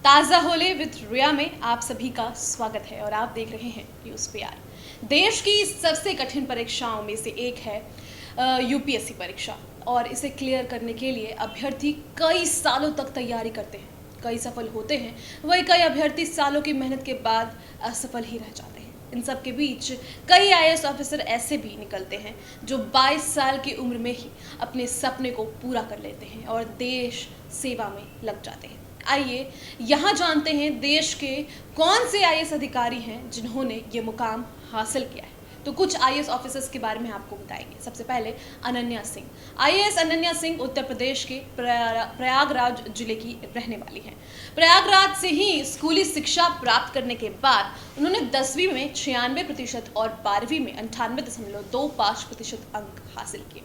ताज़ा होले विद रिया में आप सभी का स्वागत है और आप देख रहे हैं न्यूज़ पीआर। देश की सबसे कठिन परीक्षाओं में से एक है यूपीएससी परीक्षा और इसे क्लियर करने के लिए अभ्यर्थी कई सालों तक तैयारी करते हैं। कई सफल होते हैं, वही कई अभ्यर्थी सालों की मेहनत के बाद असफल ही रह जाते हैं। इन सब के बीच कई आईएएस ऑफिसर ऐसे भी निकलते हैं जो 22 साल की उम्र में ही अपने सपने को पूरा कर लेते हैं और देश सेवा में लग जाते हैं। आइए यहाँ जानते हैं देश के कौन से आईएएस अधिकारी हैं जिन्होंने ये मुकाम हासिल किया है। तो कुछ आईएएस ऑफिसर्स के बारे में आपको बताएंगे। सबसे पहले अनन्या सिंह। आईएएस अनन्या सिंह उत्तर प्रदेश के प्रयागराज जिले की रहने वाली हैं। प्रयागराज से ही स्कूली शिक्षा प्राप्त करने के बाद उन्होंने 10वीं में 96% और 12वीं में 98.25% अंक हासिल किए।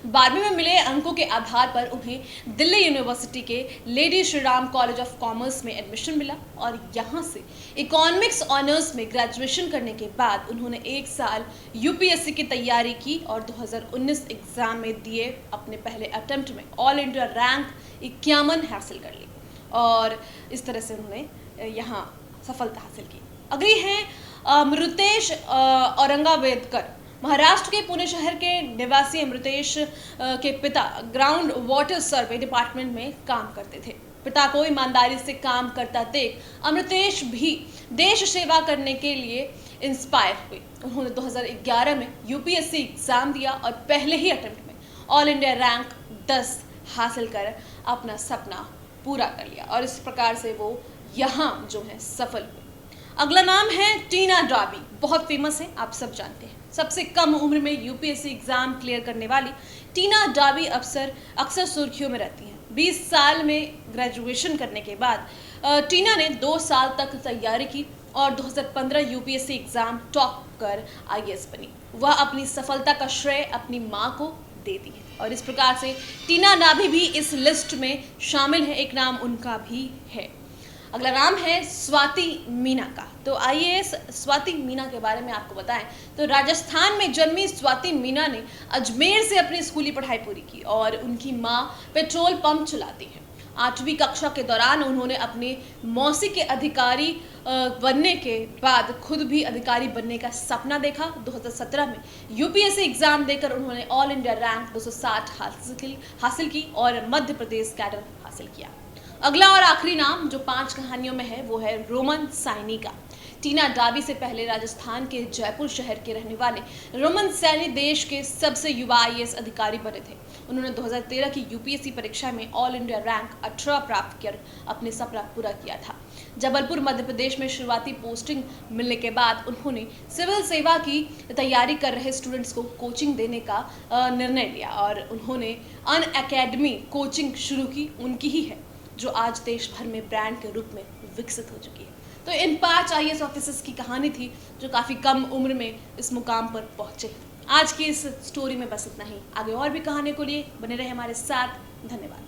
12वीं में मिले अंकों के आधार पर उन्हें दिल्ली यूनिवर्सिटी के lady Shri Ram college of commerce में एडमिशन मिला और यहाँ से इकोनॉमिक्स ऑनर्स में ग्रेजुएशन करने के बाद उन्होंने एक साल यूपीएससी की तैयारी की और 2019 एग्जाम में दिए अपने पहले अटेम्प्ट में ऑल इंडिया रैंक 51 हासिल कर ली और इस तरह से उन्होंने यहाँ सफलता हासिल की। अगली हैं अमृतेश औरंगावेदकर। महाराष्ट्र के पुणे शहर के निवासी अमृतेश के पिता ग्राउंड वाटर सर्वे डिपार्टमेंट में काम करते थे। पिता को ईमानदारी से काम करता देख अमृतेश भी देश सेवा करने के लिए इंस्पायर हुए। उन्होंने 2011 में यूपीएससी एग्जाम दिया और पहले ही अटेम्प्ट में ऑल इंडिया रैंक 10 हासिल कर अपना सपना पूरा कर लिया और इस प्रकार से वो यहाँ जो है सफल हुए। अगला नाम है टीना डाबी। बहुत फेमस है, आप सब जानते हैं। सबसे कम उम्र में यूपीएससी एग्जाम क्लियर करने वाली टीना डाबी अक्सर सुर्खियों में रहती हैं। 20 साल में ग्रेजुएशन करने के बाद टीना ने 2 साल तक तैयारी की और 2015 यूपीएससी एग्जाम टॉप कर आईएएस बनी। वह अपनी सफलता का श्रेय अपनी मां को देती है और इस प्रकार से टीना डाबी भी इस लिस्ट में शामिल है। एक नाम उनका भी है। अगला नाम है स्वाति मीना का। तो आईएएस स्वाति मीना के बारे में आपको बताएं तो राजस्थान में जन्मी स्वाति मीना ने अजमेर से अपनी स्कूली पढ़ाई पूरी की और उनकी मां पेट्रोल पंप चलाती हैं। 8वीं कक्षा के दौरान उन्होंने अपने मौसी के अधिकारी बनने के बाद खुद भी अधिकारी बनने का सपना देखा। 2017 में यूपीएससी एग्जाम देकर उन्होंने ऑल इंडिया रैंक 260 हासिल की और मध्य प्रदेश कैडर हासिल किया। अगला और आखिरी नाम जो 5 कहानियों में है वो है रोमन सैनी का। टीना डाबी से पहले राजस्थान के जयपुर शहर के रहने वाले रोमन सैनी देश के सबसे युवा आईएएस अधिकारी बने थे। उन्होंने 2013 की यूपीएससी परीक्षा में ऑल इंडिया रैंक 18 प्राप्त कर अपने सपना पूरा किया था। जबलपुर मध्य प्रदेश में शुरुआती पोस्टिंग मिलने के बाद उन्होंने सिविल सेवा की तैयारी कर रहे स्टूडेंट्स को कोचिंग देने का निर्णय लिया और उन्होंने अन अकेडमी कोचिंग शुरू की। उनकी ही है जो आज देश भर में ब्रांड के रूप में विकसित हो चुकी है। तो इन 5 आईएएस ऑफिसर्स की कहानी थी जो काफ़ी कम उम्र में इस मुकाम पर पहुंचे। आज की इस स्टोरी में बस इतना ही। आगे और भी कहानी को लिए बने रहे हमारे साथ। धन्यवाद।